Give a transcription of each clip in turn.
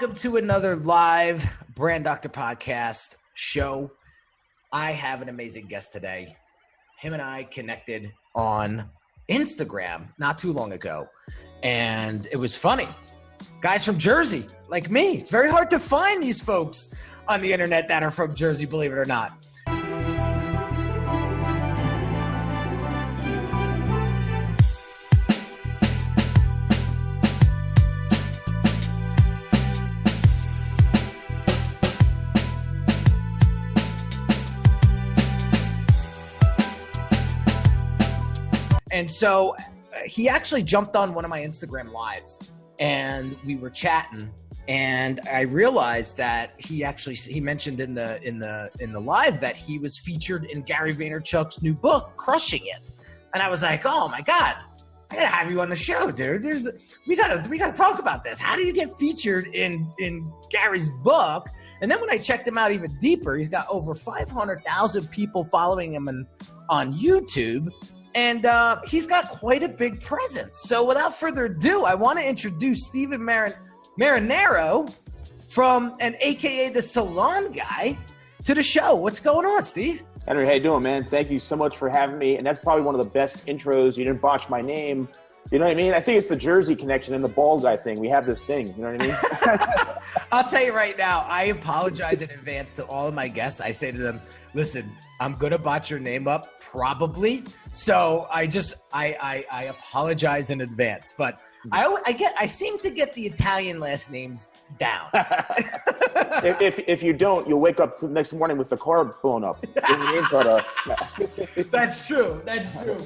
welcome to another live Brand Doctor podcast show. I have an amazing guest today. Him and I connected on Instagram not too long ago, and it was funny. Guys from Jersey, like me. It's very hard to find these folks on the internet that are from Jersey, believe it or not. And so he actually jumped on one of my Instagram lives and we were chatting, and I realized that he mentioned in the live that he was featured in Gary Vaynerchuk's new book, Crushing It. And I was like, oh my God, I gotta have you on the show, dude. We gotta talk about this. How do you get featured in Gary's book? And then when I checked him out even deeper, he's got over 500,000 people following him on YouTube. And he's got quite a big presence. So without further ado, I want to introduce Stephen Marinaro from AKA the Salon Guy to the show. What's going on, Steve? Henry, how you doing, man? Thank you so much for having me. And that's probably one of the best intros. You didn't botch my name. You know what I mean? I think it's the Jersey connection and the bald guy thing. We have this thing. You know what I mean? I'll tell you right now, I apologize in advance to all of my guests. I say to them, listen, I'm going to botch your name up, probably. So I apologize in advance. But I seem to get the Italian last names down. if you don't, you'll wake up the next morning with the car blown up. That's true. That's true.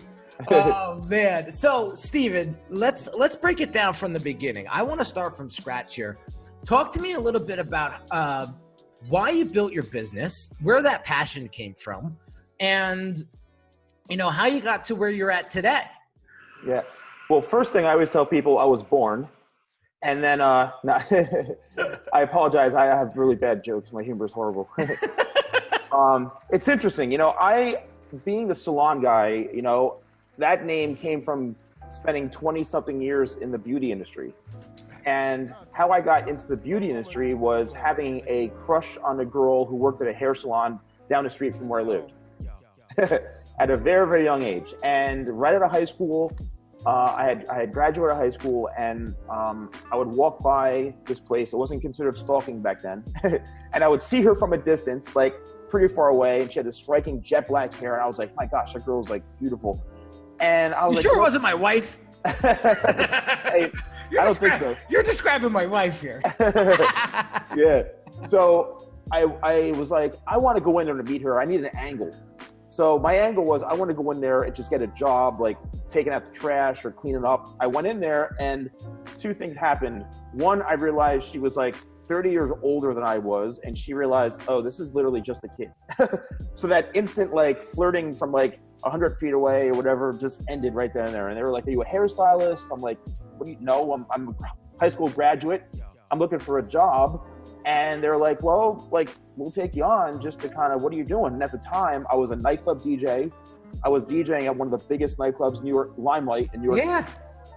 Oh man. So Steven, let's break it down from the beginning. I want to start from scratch here. Talk to me a little bit about why you built your business, where that passion came from, and how you got to where you're at today. Yeah. Well, first thing I always tell people, I was born. And then I apologize. I have really bad jokes. My humor is horrible. It's interesting. Being the salon guy, that name came from spending 20-something years in the beauty industry. And how I got into the beauty industry was having a crush on a girl who worked at a hair salon down the street from where I lived at a very, very young age. And right out of high school, I had graduated high school, and I would walk by this place. It wasn't considered stalking back then. And I would see her from a distance, like pretty far away. And she had this striking jet black hair. And I was like, my gosh, that girl's like beautiful. And I was sure it wasn't my wife? Hey, I don't think so. You're describing my wife here. Yeah. So I was like, I want to go in there to meet her. I need an angle. So my angle was, I want to go in there and just get a job, like taking out the trash or cleaning up. I went in there and two things happened. One, I realized she was like 30 years older than I was. And she realized, oh, this is literally just a kid. So that instant like flirting from like 100 feet away or whatever just ended right then and there. And they were like, are you a hairstylist? I'm like, what do you know? I'm a high school graduate. I'm looking for a job. And they're like, well, like, we'll take you on just to kind of, what are you doing? And at the time, I was a nightclub DJ. I was DJing at one of the biggest nightclubs, New York, Limelight in New York. Yeah.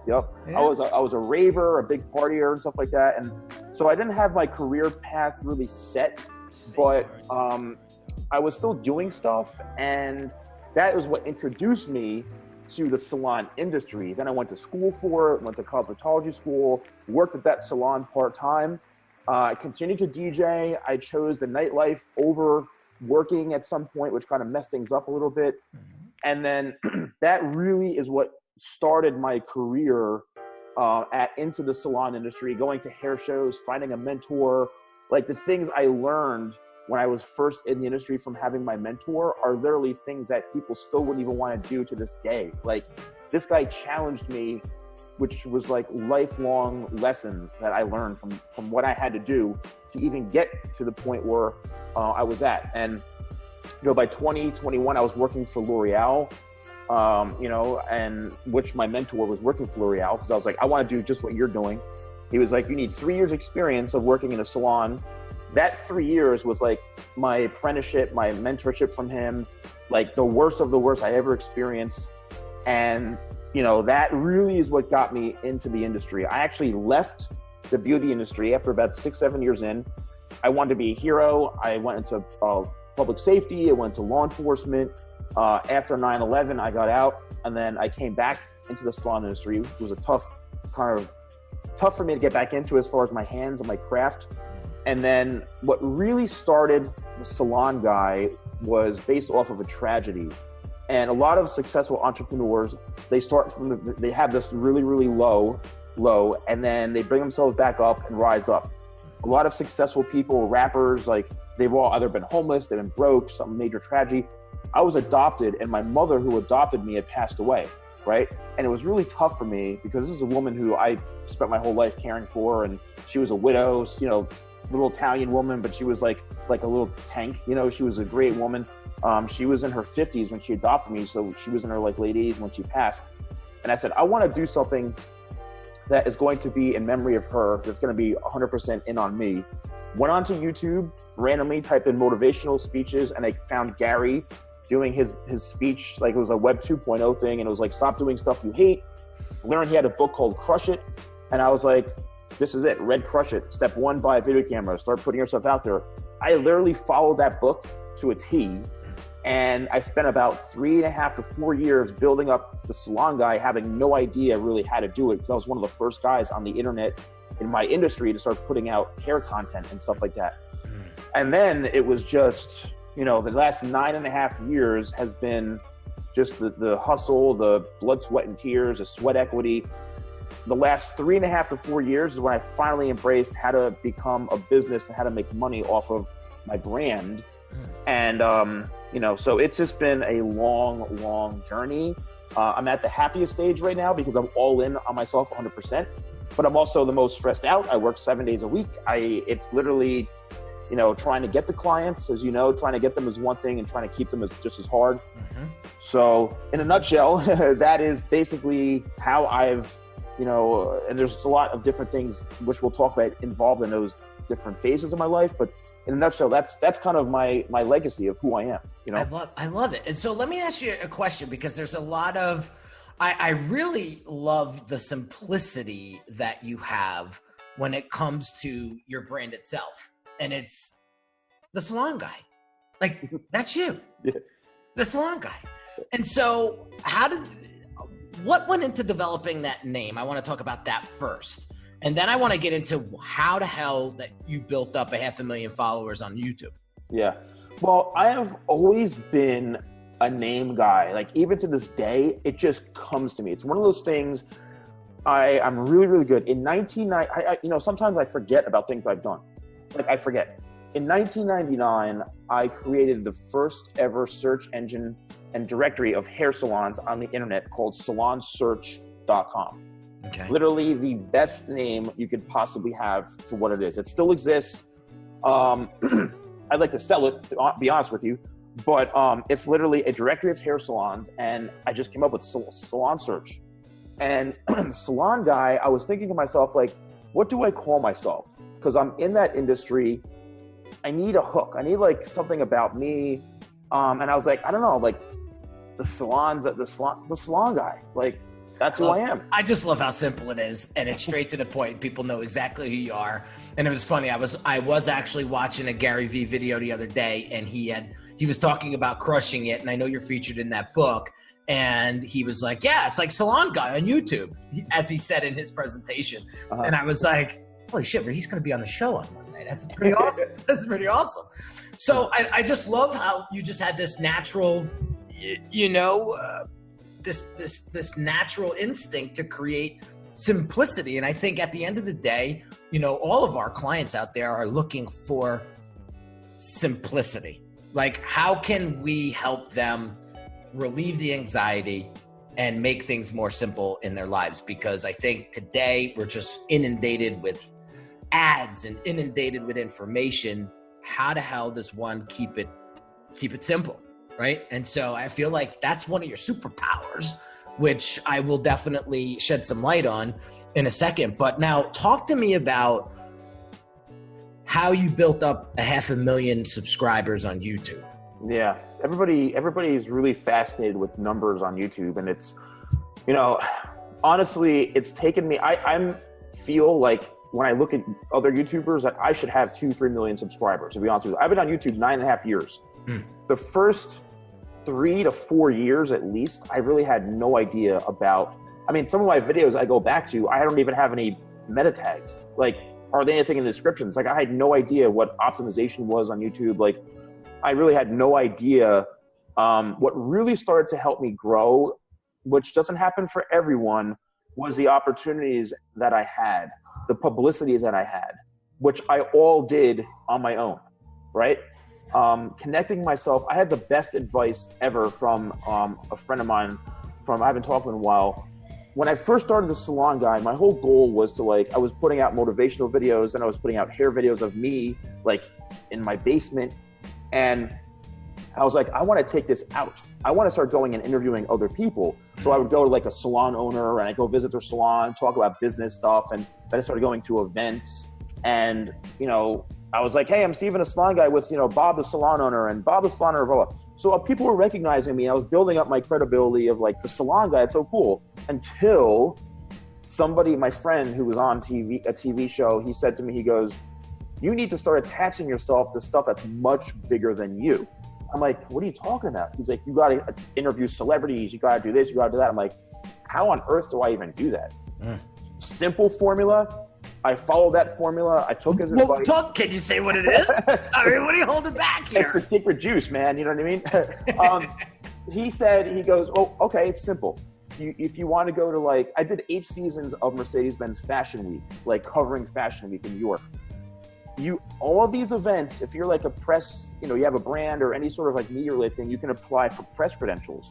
Yep. Yeah. I was a raver, a big partier and stuff like that. And so I didn't have my career path really set, but I was still doing stuff. And that was what introduced me to the salon industry. Then I went to school for it, went to cosmetology school, worked at that salon part-time. I continued to DJ. I chose the nightlife over working at some point, which kind of messed things up a little bit. And then that really is what started my career into the salon industry, going to hair shows, finding a mentor. Like the things I learned when I was first in the industry from having my mentor are literally things that people still wouldn't even want to do to this day. Like this guy challenged me, which was like lifelong lessons that I learned from what I had to do to even get to the point where I was at. And, by 2021, I was working for L'Oreal, and which my mentor was working for L'Oreal, because I was like, I want to do just what you're doing. He was like, you need 3 years experience of working in a salon. That 3 years was like my apprenticeship, my mentorship from him, like the worst of the worst I ever experienced. And that really is what got me into the industry. I actually left the beauty industry. After about 6-7 years in, I wanted to be a hero. I went into public safety. I went to law enforcement. After 9/11, I got out, and then I came back into the salon industry. It was a tough for me to get back into as far as my hands and my craft. And then what really started the Salon Guy was based off of a tragedy. And a lot of successful entrepreneurs, they start from they have this really, really low, and then they bring themselves back up and rise up. A lot of successful people, rappers, like they've all either been homeless, they've been broke, some major tragedy. I was adopted, and my mother who adopted me had passed away, right? And it was really tough for me because this is a woman who I spent my whole life caring for, and she was a widow, you know, little Italian woman, but she was like a little tank, you know. She was a great woman. She was in her 50s when she adopted me, so she was in her like late 80s when she passed. And I said, I want to do something that is going to be in memory of her, that's going to be 100% in on me. Went onto YouTube, randomly typed in motivational speeches, and I found Gary doing his speech, like it was a Web 2.0 thing, and it was like, stop doing stuff you hate. Learned he had a book called Crush It, and I was like, this is it, read Crush It. Step 1, buy a video camera, start putting yourself out there. I literally followed that book to a T, and I spent about 3.5 to 4 years building up the Salon Guy, having no idea really how to do it, because I was one of the first guys on the internet in my industry to start putting out hair content and stuff like that. And then it was just, you know, the last 9.5 years has been just the hustle, the blood, sweat, and tears, the sweat equity. The last 3.5 to 4 years is when I finally embraced how to become a business and how to make money off of my brand. And, you know, so it's just been a long journey. I'm at the happiest stage right now because I'm all in on myself 100%, but I'm also the most stressed out. I work 7 days a week. It's literally, you know, trying to get the clients, as you know, trying to get them is one thing and trying to keep them is just as hard. So in a nutshell, that is basically how I've, you know, and there's a lot of different things which we'll talk about involved in those different phases of my life. But in a nutshell, that's kind of my legacy of who I am, you know? I love it. And so let me ask you a question, because there's a lot of, I really love the simplicity that you have when it comes to your brand itself. And it's the Salon Guy. Like, that's you. Yeah. The Salon Guy. And so what went into developing that name? I want to talk about that first. And then I want to get into how the hell that you built up 500,000 followers on YouTube. Yeah. Well, I have always been a name guy. Like, even to this day, it just comes to me. It's one of those things I'm really, really good. In 1990, you know, sometimes I forget about things I've done. Like, I forget. In 1999, I created the first ever search engine and directory of hair salons on the internet called salonsearch.com. Okay. Literally the best name you could possibly have for what it is. It still exists. I'd like to sell it, to be honest with you, but it's literally a directory of hair salons, and I just came up with Salon Search. And Salon Guy, I was thinking to myself, like, what do I call myself? Because I'm in that industry. I need a hook. I need like something about me. And I was like, I don't know, like the Salon Guy. Like, that's who I am. I just love how simple it is, and it's straight to the point. People know exactly who you are. And it was funny. I was actually watching a Gary Vee video the other day, and he was talking about crushing it. And I know you're featured in that book. And he was like, yeah, it's like Salon Guy on YouTube, as he said in his presentation. And I was like, holy shit, but he's going to be on the show on Monday. That's pretty awesome. That's pretty awesome. So I just love how you just had this natural, you know, this natural instinct to create simplicity. And I think at the end of the day, you know, all of our clients out there are looking for simplicity. Like, how can we help them relieve the anxiety and make things more simple in their lives? Because I think today we're just inundated with ads and inundated with information. How the hell does one keep it simple? Right. And so I feel like that's one of your superpowers, which I will definitely shed some light on in a second. But now talk to me about how you built up 500,000 subscribers on YouTube. Yeah. Everybody is really fascinated with numbers on YouTube. And it's, you know, honestly, it's taken me, I feel like when I look at other YouTubers, that I should have 2-3 million subscribers, to be honest with you. I've been on YouTube 9.5 years. The first 3 to 4 years at least, I really had no idea about, I mean, some of my videos I go back to, I don't even have any meta tags. Like, are there anything in the descriptions? Like, I had no idea what optimization was on YouTube. Like, I really had no idea. What really started to help me grow, which doesn't happen for everyone, was the opportunities that I had, the publicity that I had, which I all did on my own, right? Connecting myself. I had the best advice ever from a friend of mine I haven't talked to in a while. When I first started the Salon Guy, my whole goal was to, like, I was putting out motivational videos and I was putting out hair videos of me, like, in my basement. And I was like, I want to take this out. I want to start going and interviewing other people. So I would go to, like, a salon owner and I go visit their salon, talk about business stuff. And then I started going to events. And, you know, I was like, hey, I'm Steven, the Salon Guy, with, you know, Bob, the salon owner, and Bob, the salon owner, blah, blah. So people were recognizing me. I was building up my credibility of, like, the Salon Guy. It's so cool. Until somebody, my friend who was on TV, a TV show, he said to me, he goes, you need to start attaching yourself to stuff that's much bigger than you. I'm like, what are you talking about? He's like, you got to interview celebrities. You got to do this. You got to do that. I'm like, how on earth do I even do that? Simple formula. I followed that formula. I took his advice. Can you say what it is? I mean, what are you holding back here? It's the secret juice, man. You know what I mean? He goes, oh, okay, it's simple. If you want to go to, like, I did 8 seasons of Mercedes-Benz Fashion Week, like, covering Fashion Week in New York. All of these events, if you're like a press, you know, you have a brand or any sort of like media-related thing, you can apply for press credentials.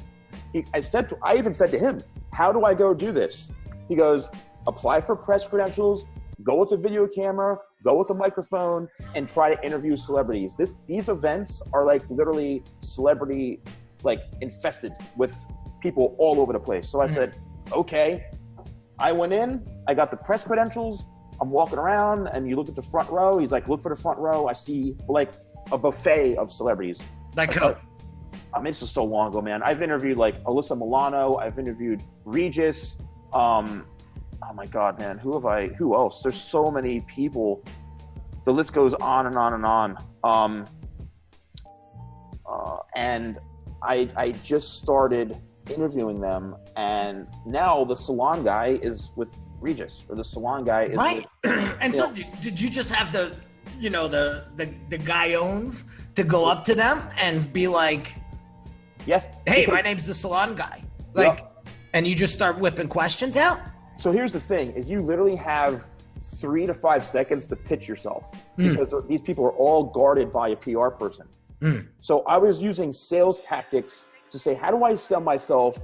I even said to him, how do I go do this? He goes, apply for press credentials, go with a video camera, go with a microphone, and try to interview celebrities. These events are like literally celebrity, like, infested with people all over the place. So I said, okay. I went in, I got the press credentials. I'm walking around and you look at the front row. He's like, look for the front row. I see, like, a buffet of celebrities. Like who? I mean, this is so long ago, man. I've interviewed, like, Alyssa Milano. I've interviewed Regis. Oh my God, man. Who else? There's so many people. The list goes on and on and on. And I just started interviewing them. And now the Salon Guy is with Regis, or the Salon Guy is right. And so did you just have the guy owns to go up to them and be like, yeah, hey, my name's the Salon Guy, like, and you just start whipping questions out? So here's the thing, is you literally have 3 to 5 seconds to pitch yourself, because these people are all guarded by a PR person. So I was using sales tactics to say, how do I sell myself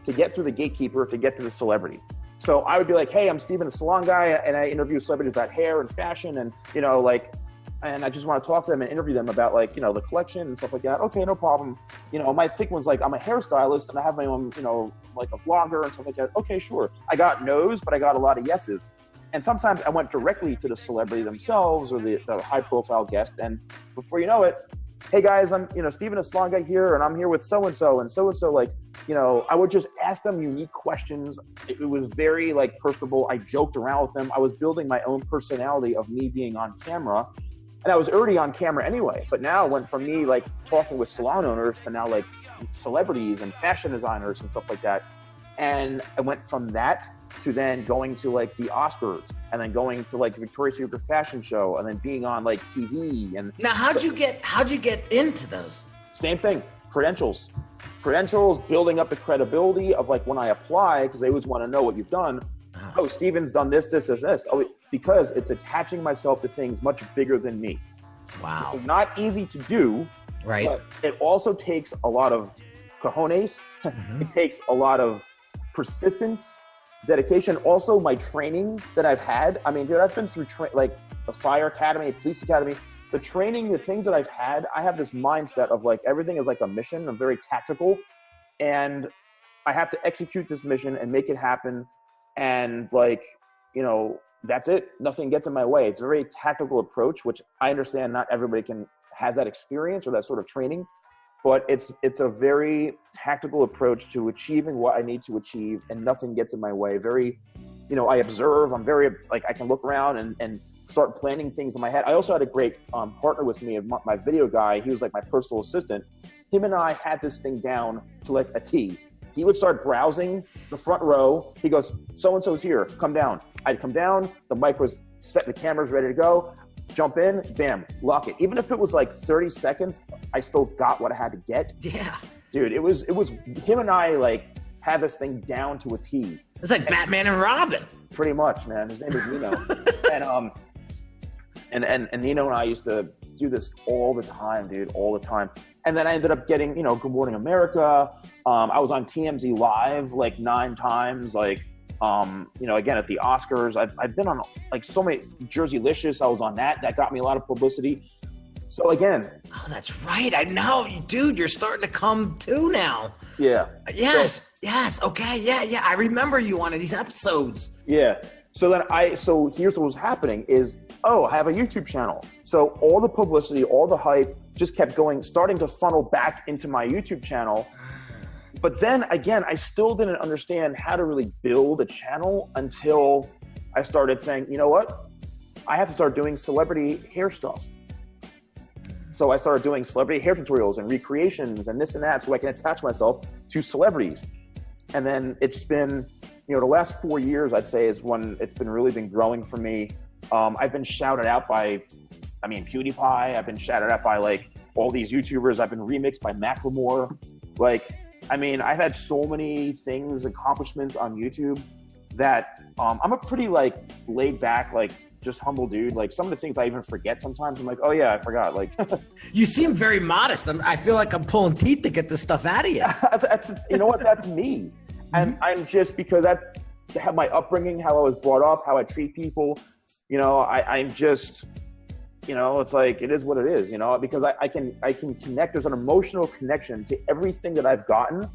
to get through the gatekeeper, to get to the celebrity? So I would be like, hey, I'm Steven, the Salon Guy, and I interview celebrities about hair and fashion, and, you know, like, and I just want to talk to them and interview them about, like, you know, the collection and stuff like that. Okay, no problem. You know, my thick one's like, I'm a hairstylist and I have my own, you know, like a vlogger and stuff like that. Okay, sure. I got no's, but I got a lot of yeses. And sometimes I went directly to the celebrity themselves or the high profile guest. And before you know it, hey guys, I'm, you know, Steven, the Salon Guy here, and I'm here with so-and-so and so-and-so. Like, you know, I would just ask them unique questions. It was very, like, personable. I joked around with them. I was building my own personality of me being on camera. And I was already on camera anyway. But now it went from me, like, talking with salon owners to now, like, celebrities and fashion designers and stuff like that. And I went from that to then going to, like, the Oscars, and then going to, like, the Victoria's Secret fashion show, and then being on, like, TV. And now, how'd you get into those? Same thing. Credentials, building up the credibility of, like, when I apply, because they always want to know what you've done. Oh, Steven's done this. Oh, because it's attaching myself to things much bigger than me. Wow. It's not easy to do. Right. But it also takes a lot of cojones. It takes a lot of persistence, dedication. Also, my training that I've had. I mean, dude, I've been through like the fire academy, police academy. The training, the things that I've had, I have this mindset of, like, everything is like a mission. I'm very tactical, and I have to execute this mission and make it happen. And, like, you know, that's it. Nothing gets in my way. It's a very tactical approach, which I understand not everybody has that experience or that sort of training, but it's a very tactical approach to achieving what I need to achieve, and nothing gets in my way. Very I observe. I'm very, like, I can look around and start planning things in my head. I also had a great partner with me, my video guy. He was like my personal assistant. Him and I had this thing down to like a T. He would start browsing the front row. He goes, so-and-so's here, come down. I'd come down, the mic was set, the camera's ready to go, jump in, bam, lock it. Even if it was like 30 seconds, I still got what I had to get. Yeah. Dude, it was him and I, like, had this thing down to a T. It's like Batman and Robin. Pretty much, man. His name is Nino. and Nino and I used to do this all the time, dude, all the time. And then I ended up getting, Good Morning America. I was on TMZ Live like 9 times, like, again, at the Oscars. I've been on like so many, Jerseylicious, I was on that. That got me a lot of publicity. So again. Oh, that's right. I know, dude, you're starting to come to now. Yeah. Yes. Yes. Okay. Yeah. I remember you on these episodes. Yeah. So here's what was happening is, I have a YouTube channel. So all the publicity, all the hype just kept starting to funnel back into my YouTube channel. But then again, I still didn't understand how to really build a channel until I started saying, you know what? I have to start doing celebrity hair stuff. So I started doing celebrity hair tutorials and recreations and this and that so I can attach myself to celebrities. And then it's been, the last 4 years, I'd say, is when it's really been growing for me. I've been shouted out by, PewDiePie. I've been shouted out by, like, all these YouTubers. I've been remixed by Macklemore. Like, I've had so many accomplishments on YouTube that I'm a pretty, like, laid back, like, just humble dude. Like, some of the things I even forget sometimes. I'm like, oh yeah, I forgot. Like, you seem very modest. I feel like I'm pulling teeth to get this stuff out of you. That's, you know what? That's me. And I'm just, because I have my upbringing, how I was brought up, how I treat people, I'm just, it's like, it is what it is, because I can connect. There's an emotional connection to everything that I've gotten.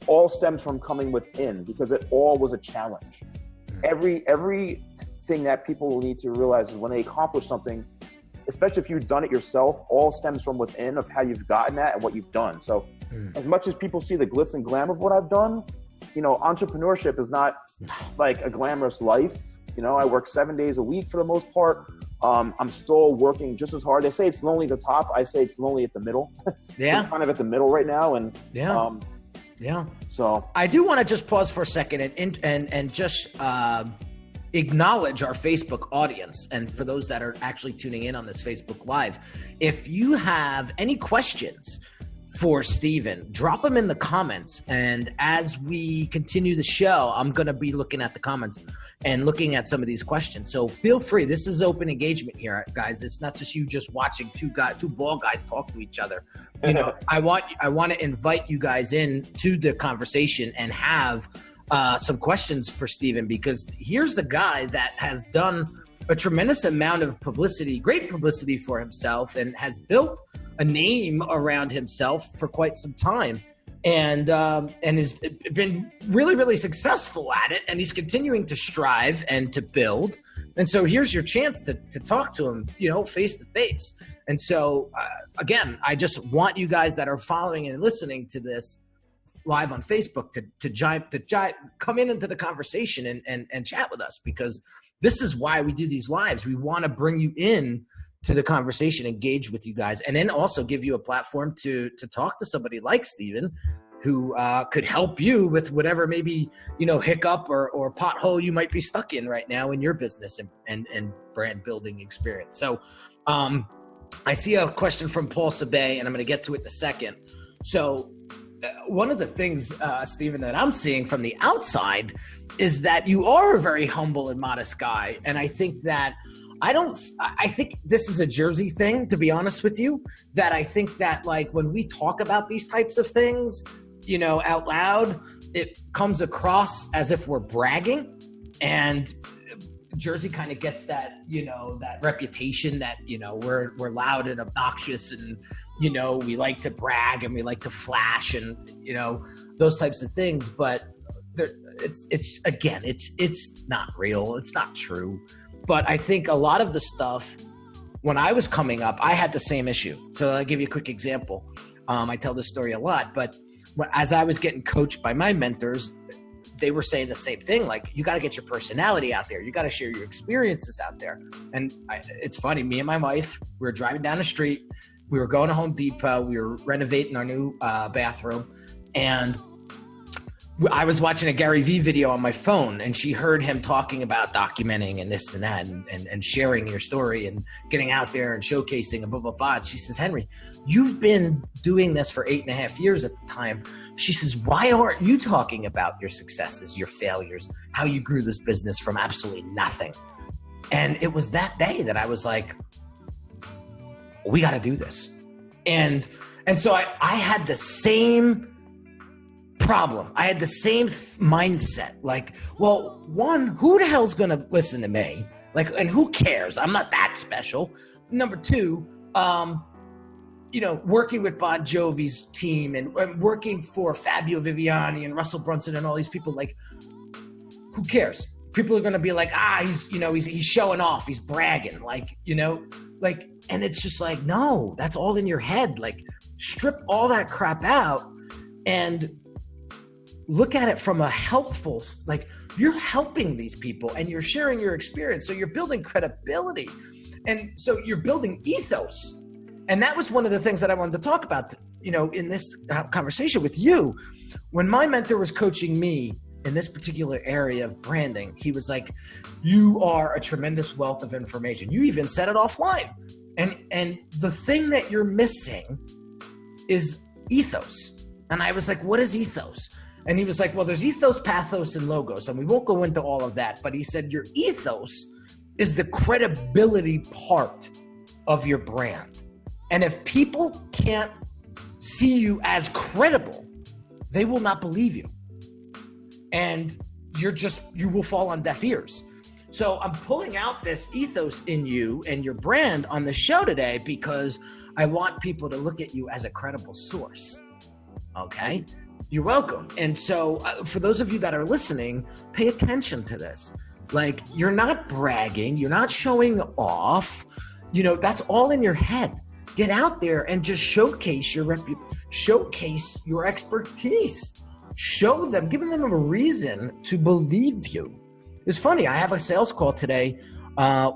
All stems from coming within, because it all was a challenge. Every thing that people will need to realize is when they accomplish something, especially if you've done it yourself, all stems from within of how you've gotten that and what you've done. So as much as people see the glitz and glam of what I've done, entrepreneurship is not like a glamorous life. I work 7 days a week for the most part. I'm still working just as hard. They say it's lonely at the top. I say it's lonely at the middle. Yeah. I'm kind of at the middle right now. And yeah. So I do want to just pause for a second and just acknowledge our Facebook audience. And for those that are actually tuning in on this Facebook Live, if you have any questions for Steven, drop them in the comments. And as we continue the show, I'm going to be looking at the comments and looking at some of these questions. So feel free. This is open engagement here, guys. It's not just you just watching two bald guys talk to each other. I want to invite you guys in to the conversation and have some questions for Steven, because here's the guy that has done a tremendous amount of publicity, great publicity for himself, and has built a name around himself for quite some time, and has been really, really successful at it. And he's continuing to strive and to build. And so here's your chance to talk to him, face to face. And so again, I just want you guys that are following and listening to this live on Facebook to come into the conversation and chat with us, because this is why we do these lives. We want to bring you in to the conversation, engage with you guys, and then also give you a platform to talk to somebody like Steven, who could help you with whatever maybe, hiccup or pothole you might be stuck in right now in your business and brand building experience. So I see a question from Paul Sabay, and I'm going to get to it in a second. So one of the things, Steven, that I'm seeing from the outside is that you are a very humble and modest guy. And I think that I think this is a Jersey thing, to be honest with you, that I think that, like, when we talk about these types of things, out loud, it comes across as if we're bragging. And Jersey kind of gets that, that reputation that, we're loud and obnoxious, and, we like to brag and we like to flash and, those types of things. But it's not real. It's not true. But I think a lot of the stuff, when I was coming up, I had the same issue. So I'll give you a quick example. I tell this story a lot, but as I was getting coached by my mentors, they were saying the same thing. Like, you got to get your personality out there. You got to share your experiences out there. And it's funny, me and my wife, we were driving down the street. We were going to Home Depot. We were renovating our new bathroom. And I was watching a Gary Vee video on my phone, and she heard him talking about documenting and this and that and sharing your story and getting out there and showcasing and blah, blah, blah. And she says, Henry, you've been doing this for 8.5 years at the time. She says, why aren't you talking about your successes, your failures, how you grew this business from absolutely nothing? And it was that day that I was like, we got to do this. And so I had the same problem. I had the same mindset. Like, well, one, who the hell's going to listen to me? Like, and who cares? I'm not that special. Number two, working with Bon Jovi's team and working for Fabio Viviani and Russell Brunson and all these people, like, who cares? People are going to be like, he's showing off. He's bragging, and it's just like, no, that's all in your head. Like, strip all that crap out and look at it from a helpful, like, you're helping these people and you're sharing your experience. So you're building credibility. And so you're building ethos. And that was one of the things that I wanted to talk about, in this conversation with you. When my mentor was coaching me in this particular area of branding, he was like, you are a tremendous wealth of information. You even said it offline. And the thing that you're missing is ethos. And I was like, what is ethos? And he was like, well, there's ethos, pathos, and logos. And we won't go into all of that. But he said, your ethos is the credibility part of your brand. And if people can't see you as credible, they will not believe you. And you will fall on deaf ears. So I'm pulling out this ethos in you and your brand on the show today because I want people to look at you as a credible source. Okay? You're welcome. And so for those of you that are listening, pay attention to this. Like, you're not bragging. You're not showing off. That's all in your head. Get out there and just showcase your expertise. Show them, giving them a reason to believe you. It's funny. I have a sales call today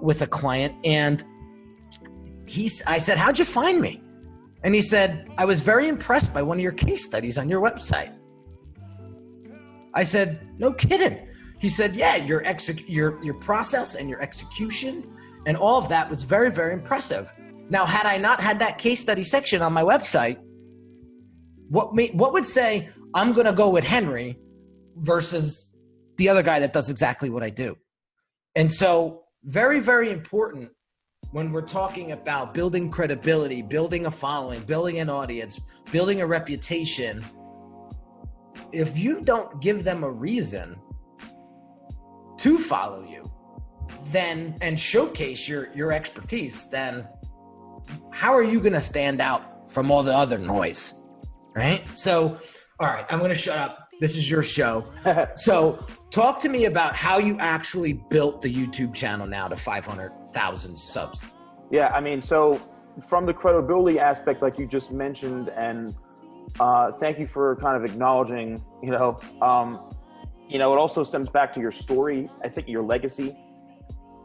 with a client, and I said, how'd you find me? And he said, I was very impressed by one of your case studies on your website. I said, no kidding. He said, yeah, your process and your execution and all of that was very, very impressive. Now, had I not had that case study section on my website, what would say I'm going to go with Henry versus the other guy that does exactly what I do? And so very, very important when we're talking about building credibility, building a following, building an audience, building a reputation. If you don't give them a reason to follow you, then and showcase your expertise, then how are you going to stand out from all the other noise? Right? So, all right, I'm going to shut up. This is your show. So talk to me about how you actually built the YouTube channel now to 500,000 subs. Yeah, I mean, so from the credibility aspect, like you just mentioned, and thank you for kind of acknowledging, it also stems back to your story. I think your legacy.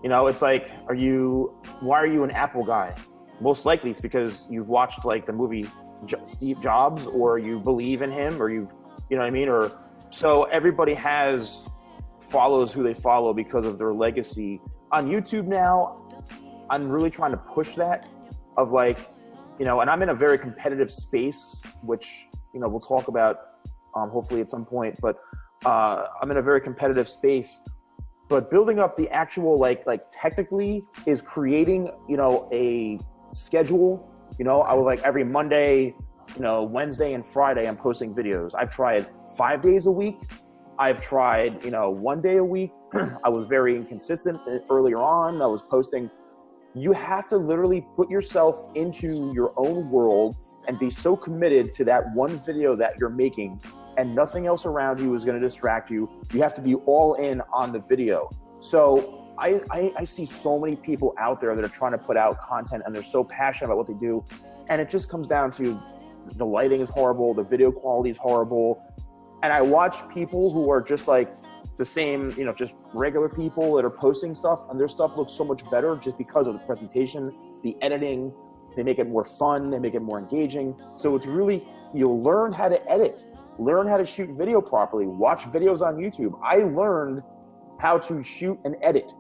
It's like, why are you an Apple guy? Most likely it's because you've watched like the movie Steve Jobs, or you believe in him, or you know what I mean? Or so everybody follows who they follow because of their legacy. On YouTube now, I'm really trying to push that of like, and I'm in a very competitive space, which, we'll talk about hopefully at some point, but I'm in a very competitive space. But building up the actual, like technically is creating, a schedule. I would like every Monday, Wednesday and Friday, I'm posting videos. I've tried 5 days a week. I've tried, 1 day a week. I was very inconsistent earlier on. I was posting. You have to literally put yourself into your own world and be so committed to that one video that you're making, and nothing else around you is going to distract you. You have to be all in on the video. So I see so many people out there that are trying to put out content and they're so passionate about what they do. And it just comes down to the lighting is horrible. The video quality is horrible. And I watch people who are just like the same, you know, just regular people that are posting stuff, and their stuff looks so much better just because of the presentation, the editing. They make it more fun, they make it more engaging. So it's really, you'll learn how to edit, learn how to shoot video properly, watch videos on YouTube. I learned how to shoot and edit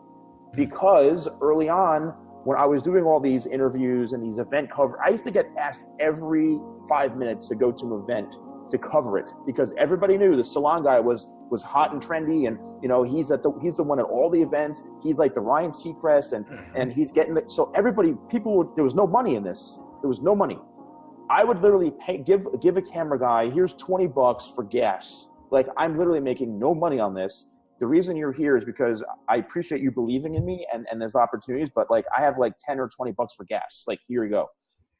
because early on, when I was doing all these interviews and these event cover, I used to get asked every 5 minutes to go to an event to cover it, because everybody knew the Salon Guy was hot and trendy, and you know he's the one at all the events. He's like the Ryan Seacrest, and he's getting it. So everybody, there was no money in this. There was no money. I would literally give a camera guy, here's $20 for gas. Like, I'm literally making no money on this. The reason you're here is because I appreciate you believing in me and there's opportunities, but like I have like 10 or $20 for gas. Like, here you go.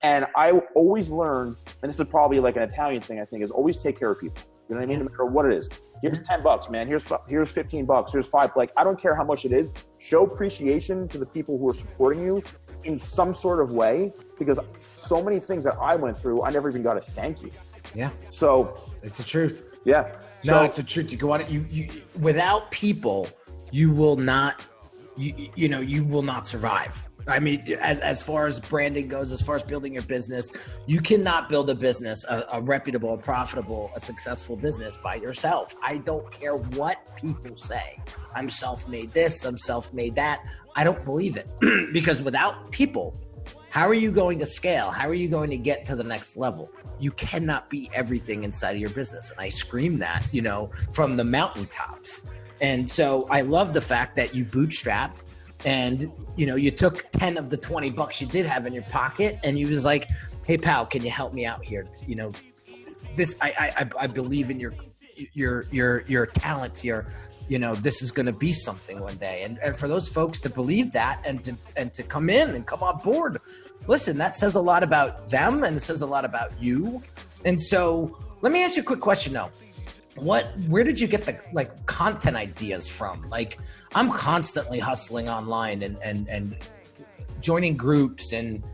And I always learn, and this is probably like an Italian thing, I think, is always take care of people. You know what I mean? No matter what it is. Here's $10, man. Here's $15. Here's $5. Like, I don't care how much it is. Show appreciation to the people who are supporting you in some sort of way, because so many things that I went through, I never even got a thank you. Yeah. So it's the truth. Yeah. No, it's the truth. You go on it. You without people, you will not. You will not survive. I mean, as far as branding goes, as far as building your business, you cannot build a business, a reputable, a profitable, a successful business by yourself. I don't care what people say. I'm self-made this, I'm self-made that. I don't believe it because without people, how are you going to scale? How are you going to get to the next level? You cannot be everything inside of your business. And I scream that, from the mountaintops. And so I love the fact that you bootstrapped. And, you took 10 of the $20 you did have in your pocket, and you was like, hey, pal, can you help me out here? This, I believe in your talents here. This is going to be something one day. And for those folks to believe that and to come in and come on board, listen, that says a lot about them and it says a lot about you. And so let me ask you a quick question though. Where did you get the content ideas from? Like, I'm constantly hustling online and joining groups and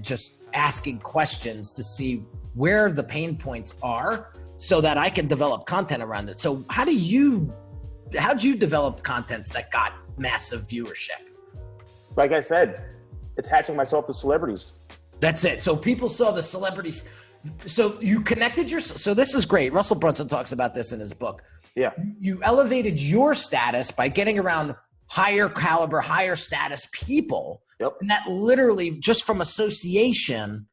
just asking questions to see where the pain points are so that I can develop content around it. So how'd you develop contents that got massive viewership? Like I said, attaching myself to celebrities. That's it. So people saw the celebrities. So you connected so this is great. Russell Brunson talks about this in his book. Yeah. You elevated your status by getting around higher caliber, higher status people. Yep. And that literally just from association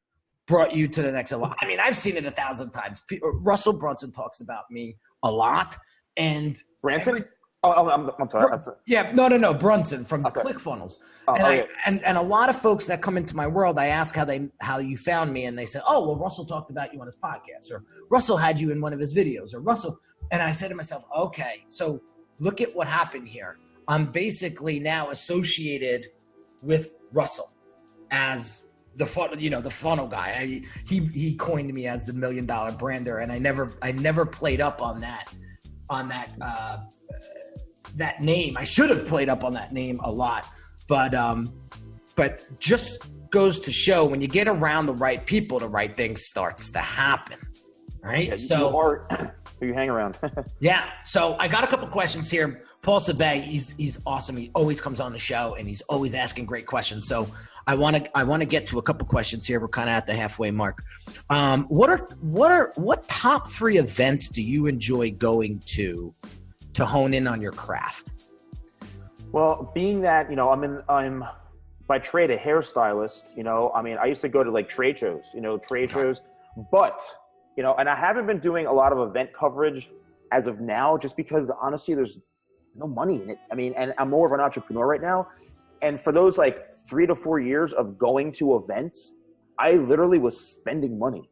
brought you to the next level. I mean, I've seen it 1,000 times. Russell Brunson talks about me a lot. And Branson? I'm sorry. No. Brunson from the ClickFunnels. Okay. And a lot of folks that come into my world, I ask how you found me, and they said, oh, well, Russell talked about you on his podcast, or Russell had you in one of his videos, or Russell. And I said to myself, okay, so look at what happened here. I'm basically now associated with Russell as the funnel guy. He coined me as the $1 million brander, and I never played up on that name. I should have played up on that name a lot, but just goes to show when you get around the right people, the right things starts to happen. Right. Yeah, so you hang around. Yeah. So I got a couple questions here. Paul Sabay, he's awesome. He always comes on the show and he's always asking great questions. So I want to get to a couple questions here. We're kind of at the halfway mark. What top 3 events do you enjoy going to hone in on your craft? Well, being that, I'm by trade a hairstylist, I used to go to trade shows, shows, but, and I haven't been doing a lot of event coverage as of now, just because honestly, there's no money in it. And I'm more of an entrepreneur right now. And for those 3 to 4 years of going to events, I literally was spending money.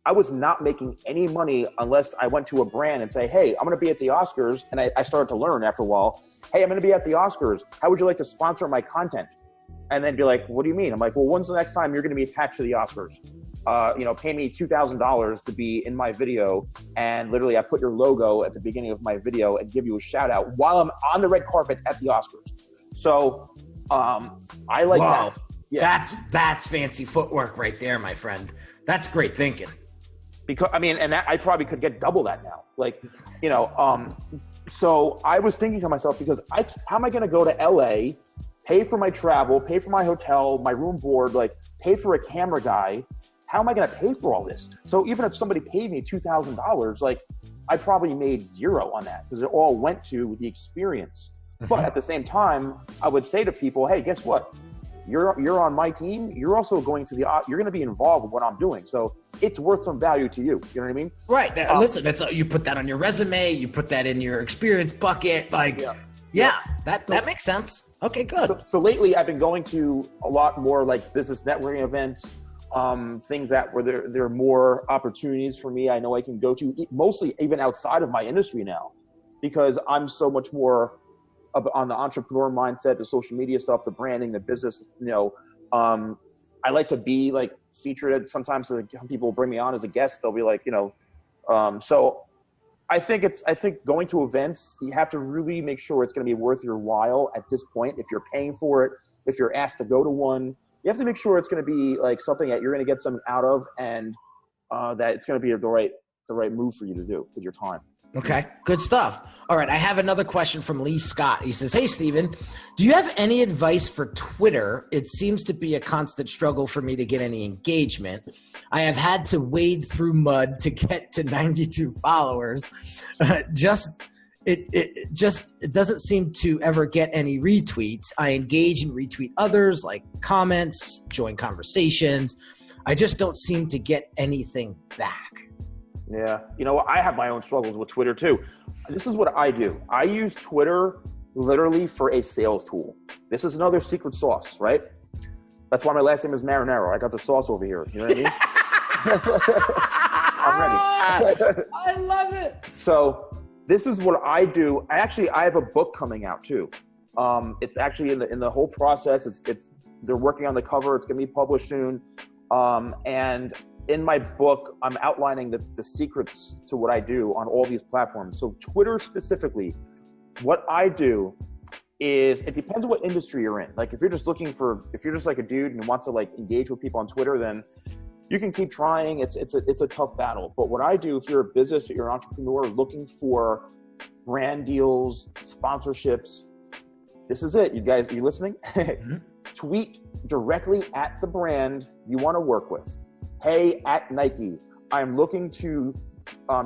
I was not making any money unless I went to a brand and say, hey, I'm going to be at the Oscars. And I started to learn after a while, hey, I'm going to be at the Oscars. How would you like to sponsor my content? And then be like, what do you mean? I'm like, well, when's the next time you're going to be attached to the Oscars? Pay me $2,000 to be in my video. And literally I put your logo at the beginning of my video and give you a shout out while I'm on the red carpet at the Oscars. So I like that. Yeah. That's fancy footwork right there, my friend. That's great thinking. because I mean, and that, I probably could get double that now. Like, you know, so I was thinking to myself, because how am I going to go to LA, pay for my travel, pay for my hotel, my room board, like pay for a camera guy? How am I going to pay for all this? So even if somebody paid me $2,000, like I probably made zero on that because it all went to the experience. But at the same time, I would say to people, hey, guess what? You're on my team. You're also going to you're going to be involved with what I'm doing. So it's worth some value to you. You know what I mean? Right. Listen, you put that on your resume. You put that in your experience bucket. Like, that makes sense. Okay, good. So lately I've been going to a lot more like business networking events, things that where there are more opportunities for me. I know I can go to mostly even outside of my industry now, because I'm so much more on the entrepreneur mindset, the social media stuff, the branding, the business, you know. I like to be like featured. Sometimes people bring me on as a guest. They'll be like, you know, so I think going to events, you have to really make sure it's going to be worth your while at this point. If you're paying for it, if you're asked to go to one, you have to make sure it's going to be like something that you're going to get something out of, and that it's going to be the right move for you to do with your time. Okay, good stuff. All right, I have another question from Lee Scott. He says, hey, Steven, do you have any advice for Twitter? It seems to be a constant struggle for me to get any engagement. I have had to wade through mud to get to 92 followers. It doesn't seem to ever get any retweets. I engage and retweet others, like comments, join conversations. I just don't seem to get anything back. Yeah. You know, I have my own struggles with Twitter too. This is what I do. I use Twitter literally for a sales tool. This is another secret sauce, right? That's why my last name is Marinaro. I got the sauce over here. You know what I mean? I'm ready. I love it. So this is what I do. I have a book coming out too. It's actually in the whole process. They're working on the cover. It's going to be published soon. And in my book, I'm outlining the secrets to what I do on all these platforms. So Twitter specifically, what I do is, it depends on what industry you're in. Like if you're just like a dude and want to like engage with people on Twitter, then you can keep trying. It's a tough battle. But what I do, if you're a business, if you're an entrepreneur looking for brand deals, sponsorships, this is it. You guys, are you listening? Tweet directly at the brand you want to work with. Hey, at Nike, I'm looking to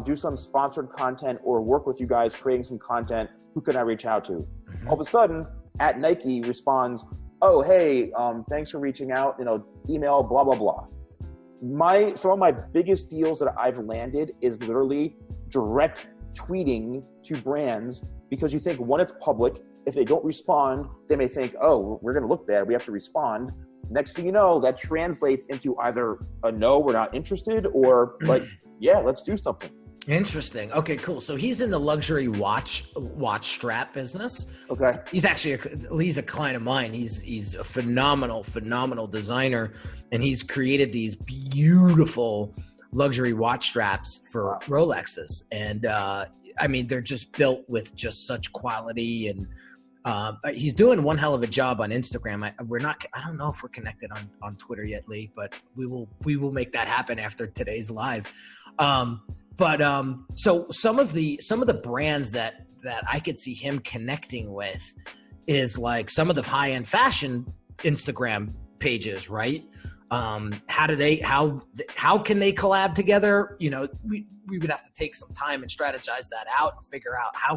do some sponsored content or work with you guys creating some content. Who can I reach out to? All of a sudden, at Nike responds, oh, hey, thanks for reaching out, you know, email, blah, blah, blah. Some of my biggest deals that I've landed is literally direct tweeting to brands, because you think, one, it's public. If they don't respond, they may think, oh, we're going to look bad. We have to respond. Next thing you know, that translates into either a no, we're not interested, or like, yeah, let's do something. Interesting. Okay, cool. So he's in the luxury watch strap business. Okay. He's a client of mine. He's a phenomenal designer, and he's created these beautiful luxury watch straps for Rolexes. And I mean, they're just built with just such quality, and he's doing one hell of a job on Instagram. I don't know if we're connected on Twitter yet, Lee, but we will make that happen after today's live. So some of the brands that I could see him connecting with is like some of the high-end fashion Instagram pages, right? How can they collab together? You know, we would have to take some time and strategize that out and figure out how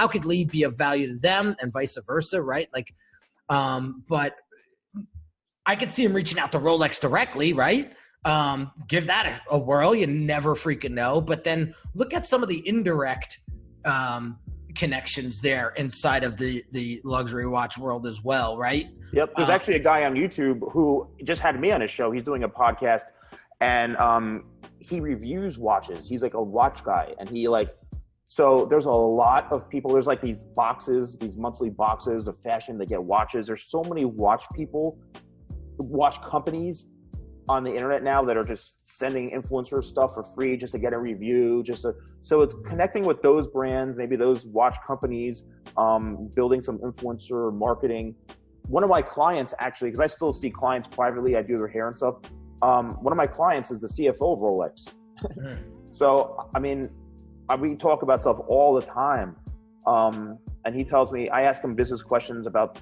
could Lee be of value to them and vice versa, right? Like, but I could see him reaching out to Rolex directly, right? Give that a whirl. You never freaking know. But then look at some of the indirect connections there inside of the luxury watch world as well, right? Yep. There's actually a guy on YouTube who just had me on his show. He's doing a podcast, and he reviews watches. He's like a watch guy, and so there's a lot of people. There's like these monthly boxes of fashion that get watches. There's so many watch companies on the internet now that are just sending influencer stuff for free just to get a review, so it's connecting with those brands, maybe those watch companies, building some influencer marketing. One of my clients, actually, because I still see clients privately, I do their hair and stuff. One of my clients is the CFO of Rolex, So, I mean, we talk about stuff all the time. And he tells me, I ask him business questions about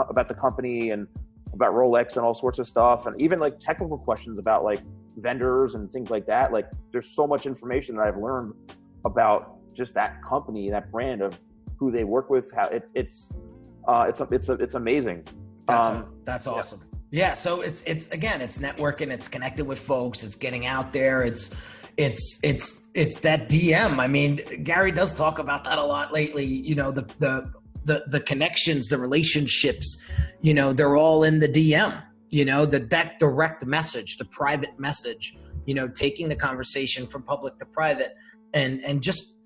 about the company and about Rolex and all sorts of stuff. And even like technical questions about like vendors and things like that. Like there's so much information that I've learned about just that company, that brand, of who they work with, how it's amazing. That's awesome. Yeah. So it's again, it's networking, it's connected with folks, it's getting out there. It's that DM. I mean, Gary does talk about that a lot lately. You know, the connections, the relationships, you know, they're all in the DM, you know, that direct message, the private message, you know, taking the conversation from public to private and just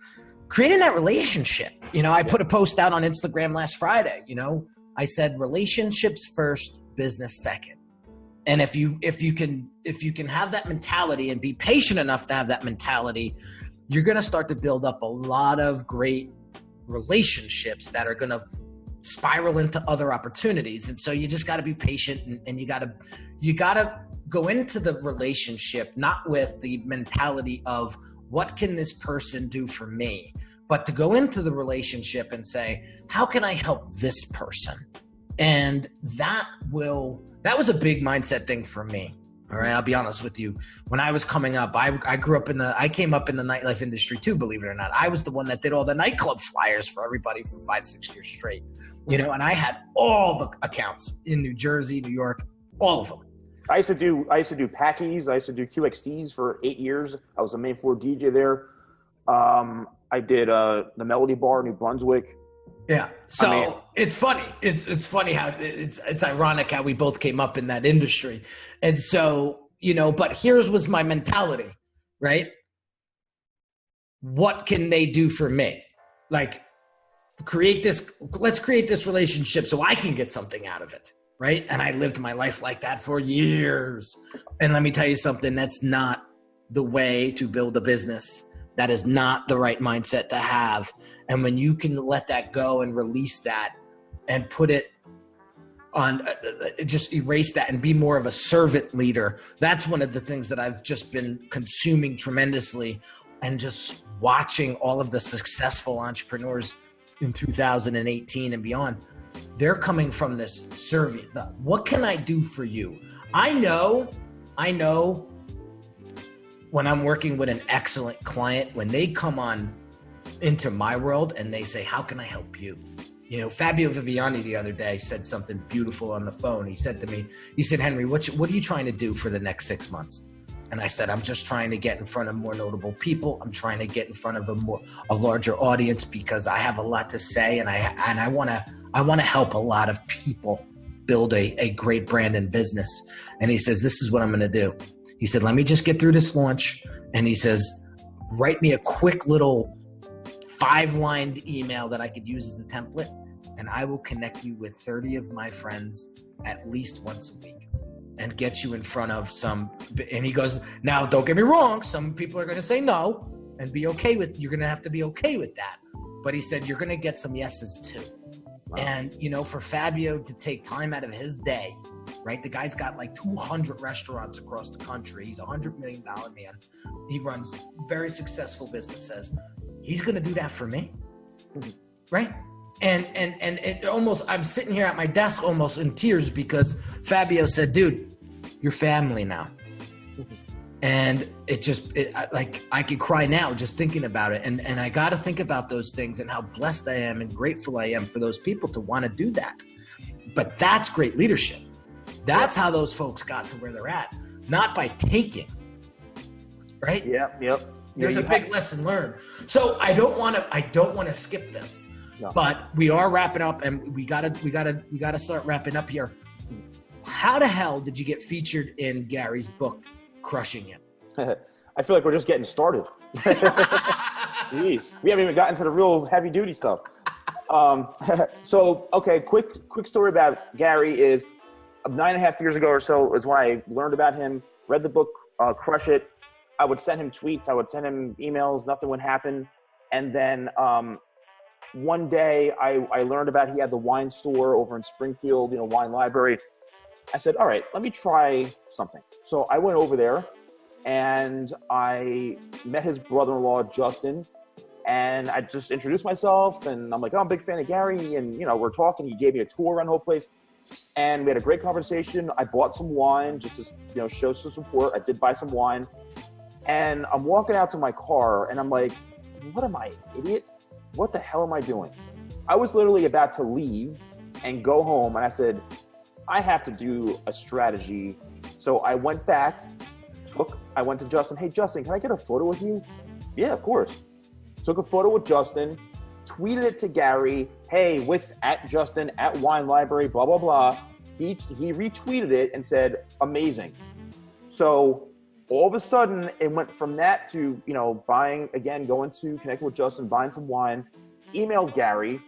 creating that relationship. You know, I put a post out on Instagram last Friday, you know, I said relationships first, business second. And if you can have that mentality and be patient enough to have that mentality, you're going to start to build up a lot of great relationships that are going to spiral into other opportunities. And so you just got to be patient, and you got to go into the relationship not with the mentality of what can this person do for me, but to go into the relationship and say, how can I help this person? And that was a big mindset thing for me. All right. I'll be honest with you. When I was coming up, I came up in the nightlife industry too, believe it or not. I was the one that did all the nightclub flyers for everybody for 5-6 years straight, you know, and I had all the accounts in New Jersey, New York, all of them. I used to do Packies. I used to do QXTs for 8 years. I was a main floor DJ there. I did the Melody Bar, New Brunswick. Yeah. So it's funny. It's funny how it's ironic how we both came up in that industry. And so, you know, but here's was my mentality, right? What can they do for me? Like let's create this relationship so I can get something out of it. Right. And I lived my life like that for years. And let me tell you something, that's not the way to build a business. That is not the right mindset to have. And when you can let that go and release that and put it on, just erase that and be more of a servant leader, that's one of the things that I've just been consuming tremendously, and just watching all of the successful entrepreneurs in 2018 and beyond. They're coming from this serving. What can I do for you? I know when I'm working with an excellent client, when they come on into my world and they say, how can I help you? You know, Fabio Viviani the other day said something beautiful on the phone. He said to me, he said, Henry, what are you trying to do for the next 6 months? And I said, I'm just trying to get in front of more notable people. I'm trying to get in front of a larger audience, because I have a lot to say, and I want to help a lot of people build a great brand and business. And he says, this is what I'm going to do. He said, let me just get through this launch. And he says, write me a quick little 5-lined email that I could use as a template, and I will connect you with 30 of my friends at least once a week and get you in front of some. And he goes, now, don't get me wrong, some people are going to say no and be okay with, you're going to have to be okay with that. But he said, you're going to get some yeses too. Wow. And, you know, for Fabio to take time out of his day, right? The guy's got like 200 restaurants across the country. He's a $100 million man. He runs very successful businesses. He's going to do that for me. Right? And it almost, I'm sitting here at my desk almost in tears, because Fabio said, dude, you're family now. And I could cry now just thinking about it. And I got to think about those things and how blessed I am and grateful I am for those people to want to do that. But that's great leadership. That's how those folks got to where they're at, not by taking, right? Yep. There's a big lesson learned. So I don't want to skip this, but we are wrapping up, and we gotta start wrapping up here. How the hell did you get featured in Gary's book, Crushing It? I feel like we're just getting started. Jeez, we haven't even gotten to the real heavy duty stuff. So, okay, quick story about Gary is 9.5 years ago or so is when I learned about him, read the book, Crush It. I would send him tweets. I would send him emails. Nothing would happen. And then one day I learned about he had the wine store over in Springfield, wine library. I said, all right, let me try something. So I went over there and I met his brother-in-law, Justin, and I just introduced myself, and I'm like, oh, I'm a big fan of Gary, and, you know, we're talking. He gave me a tour around the whole place, and we had a great conversation. I bought some wine just to, you know, show some support. I did buy some wine, and I'm walking out to my car, and I'm like, what am I, an idiot? What the hell am I doing? I was literally about to leave and go home, and I said, I have to do a strategy. So I went back, I went to Justin. Hey, Justin, can I get a photo with you? Yeah, of course. Took a photo with Justin, tweeted it to Gary. Hey, with @Justin @Wine Library, blah, blah, blah. He retweeted it and said, amazing. So all of a sudden it went from that to, you know, buying, again, going to connect with Justin, buying some wine, emailed Gary,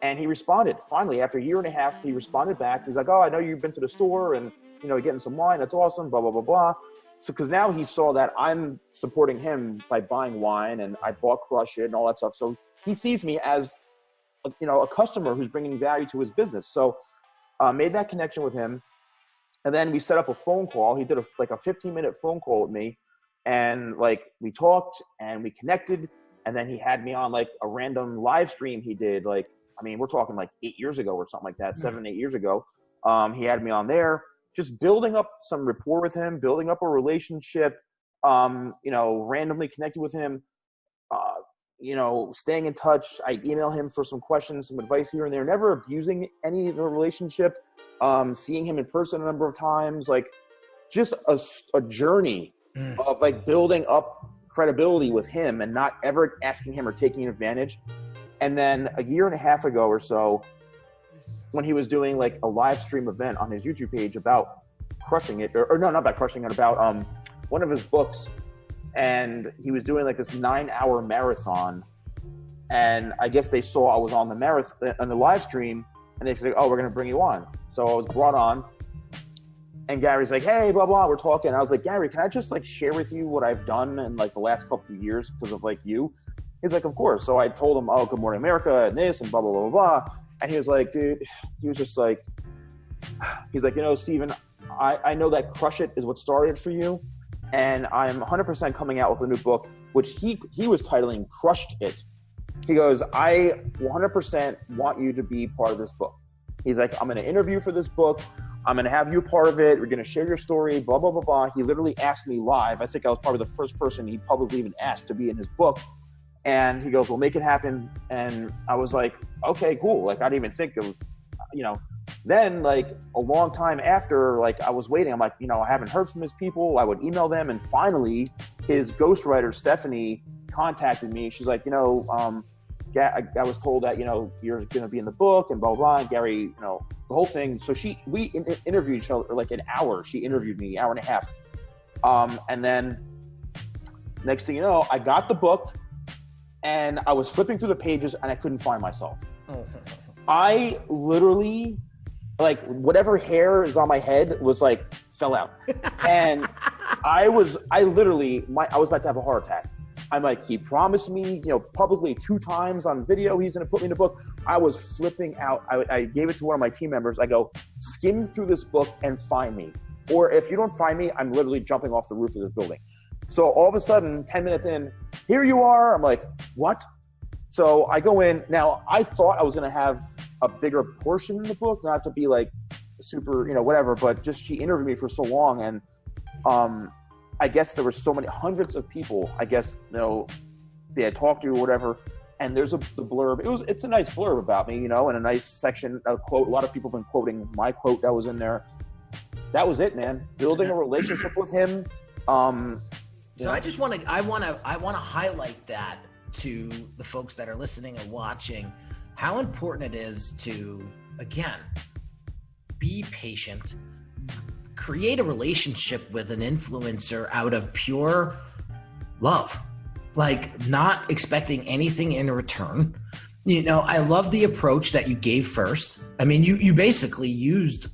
and he responded. Finally, after a year and a half, he responded back. He's like, oh, I know you've been to the store and, you know, getting some wine. That's awesome, blah, blah, blah, blah. So, because now he saw that I'm supporting him by buying wine, and I bought Crush It and all that stuff. So he sees me as, you know, a customer who's bringing value to his business. So made that connection with him. And then we set up a phone call. He did a 15-minute phone call with me, and like we talked and we connected. And then he had me on like a random live stream he did. Like, I mean, we're talking like 8 years ago or something like that, 7, 8 years ago. He had me on there. Just building up some rapport with him, building up a relationship, you know, randomly connected with him, you know, staying in touch. I email him for some questions, some advice here and there, never abusing any of the relationship, seeing him in person a number of times, like just a journey of like building up credibility with him and not ever asking him or taking advantage. And then a year and a half ago or so, when he was doing like a live stream event on his YouTube page about Crushing It, or no, not about Crushing It, about one of his books, and he was doing like this 9-hour marathon, and I guess they saw I was on the marathon on the live stream, and they said, oh, we're gonna bring you on. So I was brought on, and Gary's like, hey, blah blah, we're talking. I was like, Gary, can I just like share with you what I've done in like the last couple of years because of like you? He's like, of course. So I told him, oh, Good Morning America and this and blah blah blah blah blah. And he was like, dude, he was just like, he's like, you know, Steven, I know that Crush It is what started for you. And I'm 100% coming out with a new book, which he was titling Crushed It. He goes, I 100% want you to be part of this book. He's like, I'm going to interview for this book. I'm going to have you part of it. We're going to share your story, blah, blah, blah, blah. He literally asked me live. I think I was probably the first person he publicly even asked to be in his book. And he goes, we'll make it happen. And I was like, okay, cool. Like, I didn't even think of, you know, then like a long time after, like I was waiting, I'm like, you know, I haven't heard from his people. I would email them. And finally his ghostwriter, Stephanie, contacted me. She's like, you know, I was told that, you know, you're going to be in the book and blah, blah, blah. And Gary, you know, the whole thing. So we interviewed each other like an hour. She interviewed me, hour and a half. And then next thing you know, I got the book. And I was flipping through the pages and I couldn't find myself. I literally, like, whatever hair is on my head was like, fell out. And I was about to have a heart attack. I'm like, he promised me, you know, publicly 2 times on video, he's going to put me in a book. I was flipping out. I gave it to one of my team members. I go, skim through this book and find me. Or if you don't find me, I'm literally jumping off the roof of this building. So all of a sudden, 10 minutes in, here you are. I'm like, what? So I go in. Now, I thought I was going to have a bigger portion in the book, not to be like super, you know, whatever, but just she interviewed me for so long. And I guess there were so many hundreds of people, I guess, you know, they had talked to or whatever. And there's the blurb. It's a nice blurb about me, you know, and a nice section, a quote. A lot of people have been quoting my quote that was in there. That was it, man. Building a relationship with him. So I just want to highlight that to the folks that are listening and watching, how important it is to, again, be patient, create a relationship with an influencer out of pure love, like not expecting anything in return. You know, I love the approach that you gave first. I mean, you basically used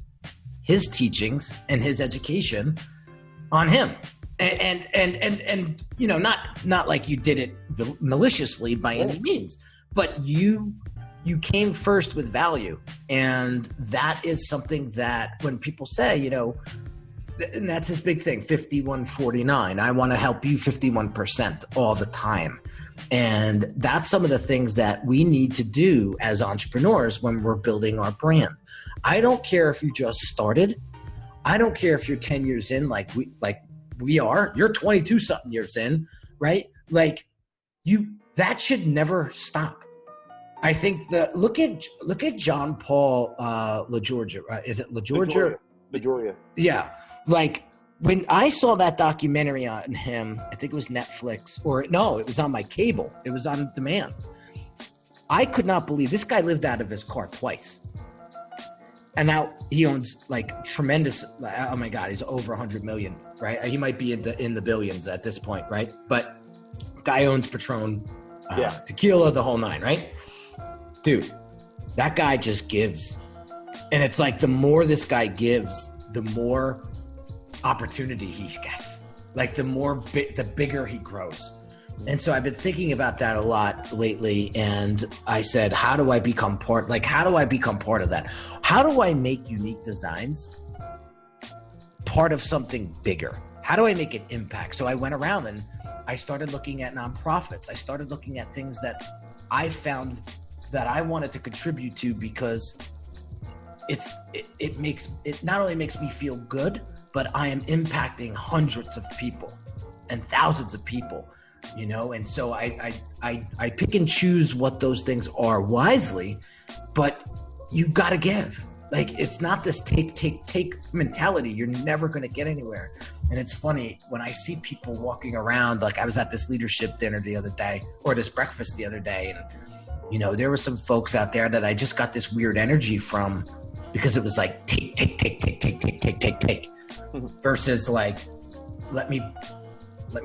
his teachings and his education on him. And you know, not like you did it maliciously by any means, but you came first with value. And that is something that when people say, you know, And that's his big thing, 51-49. I want to help you 51% all the time. And that's some of the things that we need to do as entrepreneurs when we're building our brand. I don't care if you just started. I don't care if you're 10 years in, like we are. You're 22 something years in, right? Like that should never stop. I think look at John Paul LaGeorgia. Is it LaGeorgia? LaGeorgia. Yeah. Like when I saw that documentary on him, I think it was Netflix it was on my cable. It was on demand. I could not believe this guy lived out of his car twice. And now he owns like tremendous, oh my God, he's over 100 million, right? He might be in the billions at this point, right? But guy owns Patron, tequila, the whole nine, right? Dude, that guy just gives. And it's like the more this guy gives, the more opportunity he gets. Like the bigger he grows. And so I've been thinking about that a lot lately. And I said, how do I become part of that? How do I make Unique Designz part of something bigger? How do I make an impact? So I went around and I started looking at nonprofits. I started looking at things that I found that I wanted to contribute to, because it not only makes me feel good, but I am impacting hundreds of people and thousands of people, you know? And so I pick and choose what those things are wisely, but you got to give. Like, it's not this take mentality. You're never going to get anywhere. And it's funny when I see people walking around, like I was at this leadership dinner the other day, or this breakfast the other day. And, you know, there were some folks out there that I just got this weird energy from, because it was like, take, versus like, let me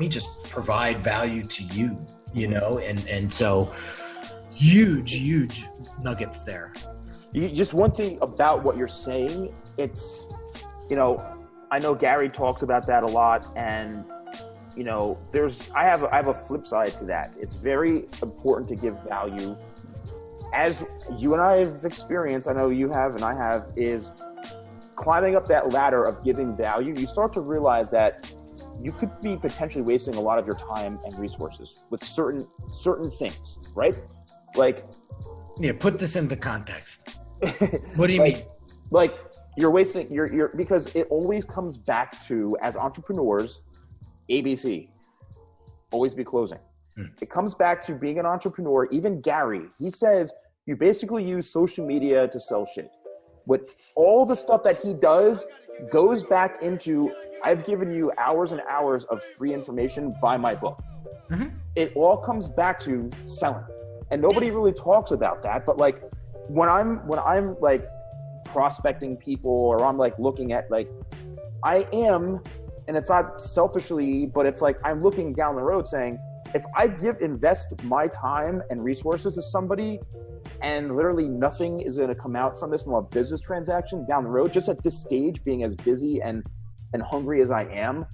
just provide value to you, you know? And so huge nuggets there. Just one thing about what you're saying, it's, you know, I know Gary talks about that a lot, and, you know, I have a flip side to that. It's very important to give value. As you and I have experienced, I know you have and I have, is climbing up that ladder of giving value. You start to realize that you could be potentially wasting a lot of your time and resources with certain things, right? Like, yeah, put this into context. What do you mean? Like, you're wasting you're because it always comes back to, as entrepreneurs, ABC, always be closing. It comes back to being an entrepreneur. Even Gary, he says you basically use social media to sell shit. With all the stuff that he does goes back into, I've given you hours and hours of free information, buy my book. Mm-hmm. It all comes back to selling. And nobody really talks about that. But like, when I'm like prospecting people, or I'm like looking at, like, I am, and it's not selfishly, but it's like I'm looking down the road saying, if I invest my time and resources to somebody, and literally nothing is going to come out from this, from a business transaction down the road, just at this stage, being as busy and hungry as I am,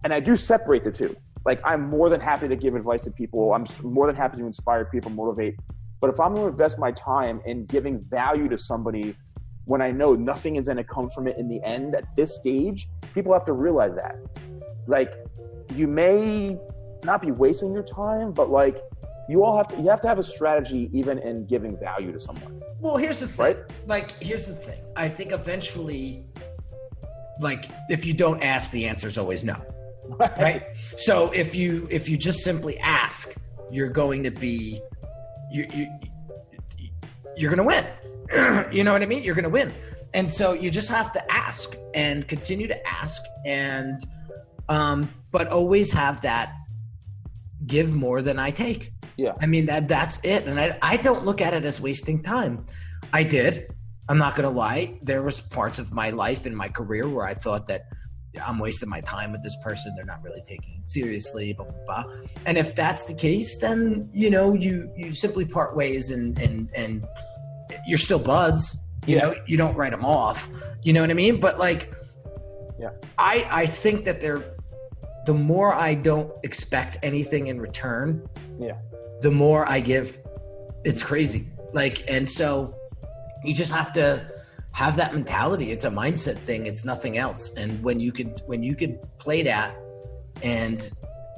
and I do separate the two. Like, I'm more than happy to give advice to people. I'm more than happy to inspire people, motivate. But if I'm going to invest my time in giving value to somebody when I know nothing is going to come from it in the end, at this stage, people have to realize that. Like, you may not be wasting your time, but like, you have to have a strategy even in giving value to someone. Well, here's the thing. Right? Like, here's the thing. I think eventually, like, if you don't ask, the answer is always no. Right? So if you just simply ask, you're going to be, you're going to win. You know what I mean? You're going to win. And so you just have to ask and continue to ask, and but always have that give more than I take. Yeah. I mean, that's it. And I don't look at it as wasting time. I did. I'm not going to lie. There was parts of my life and my career where I thought that I'm wasting my time with this person. They're not really taking it seriously, blah, blah, blah. And if that's the case, then, you know, you simply part ways, and you're still buds, you know, you don't write them off, you know what I mean? But like, yeah, I think that the more I don't expect anything in return, the more I give. It's crazy. Like, and so you just have to have that mentality. It's a mindset thing. It's nothing else. And when you could play that and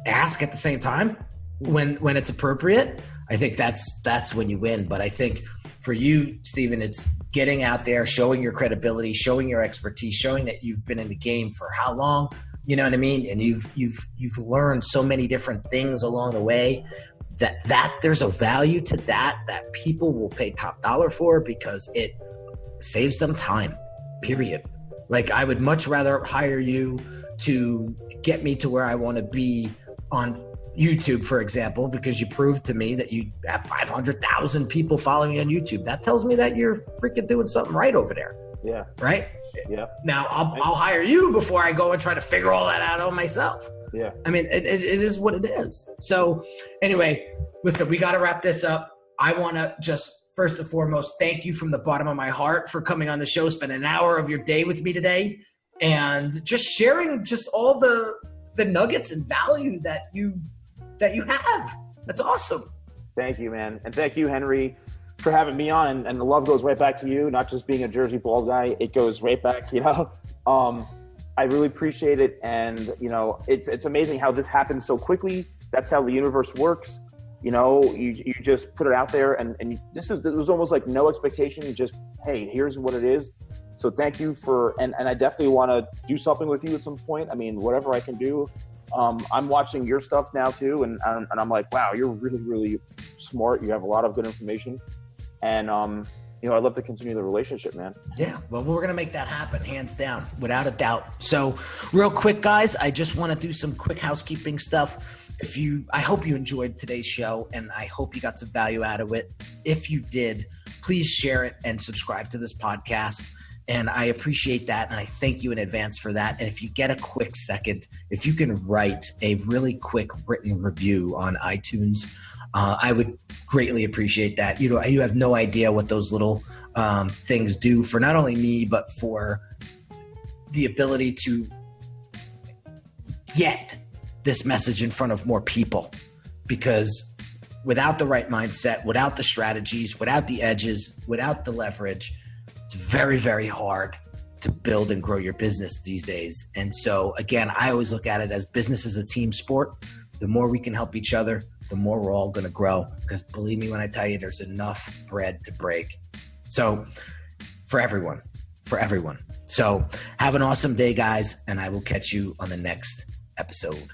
ask at the same time when it's appropriate, I think that's when you win. But I think for you, Steven, it's getting out there, showing your credibility, showing your expertise, showing that you've been in the game for how long, you know what I mean? And you've learned so many different things along the way that there's a value to that people will pay top dollar for, because it saves them time, period. Like, I would much rather hire you to get me to where I want to be on YouTube, for example, because you proved to me that you have 500,000 people following you on YouTube. That tells me that you're freaking doing something right over there. Yeah. Right? Yeah. Now, I'll hire you before I go and try to figure all that out on myself. Yeah. I mean, it is what it is. So anyway, listen, we got to wrap this up. I want to just first and foremost thank you from the bottom of my heart for coming on the show, spend an hour of your day with me today, and just sharing just all the nuggets and value that you have. That's awesome. Thank you, man. And thank you, Henry, for having me on. And the love goes right back to you, not just being a Jersey bald guy. It goes right back, you know. I really appreciate it. And, you know, it's amazing how this happens so quickly. That's how the universe works. You know, you just put it out there, and it was almost like no expectation. You just, hey, here's what it is. So thank you and I definitely want to do something with you at some point. I mean, whatever I can do. I'm watching your stuff now too, and I'm like, wow, you're really, really smart. You have a lot of good information, and you know, I'd love to continue the relationship, man. Yeah, well, we're gonna make that happen, hands down, without a doubt. So, real quick, guys, I just want to do some quick housekeeping stuff. I hope you enjoyed today's show, and I hope you got some value out of it. If you did, please share it and subscribe to this podcast. And I appreciate that, and I thank you in advance for that. And if you get a quick second, if you can write a really quick written review on iTunes, I would greatly appreciate that. You have no idea what those little things do for not only me, but for the ability to get this message in front of more people. Because without the right mindset, without the strategies, without the edges, without the leverage, it's very, very hard to build and grow your business these days. And so, again, I always look at it as business is a team sport. The more we can help each other, the more we're all going to grow. Because believe me when I tell you, there's enough bread to break. So for everyone. So have an awesome day, guys, and I will catch you on the next episode.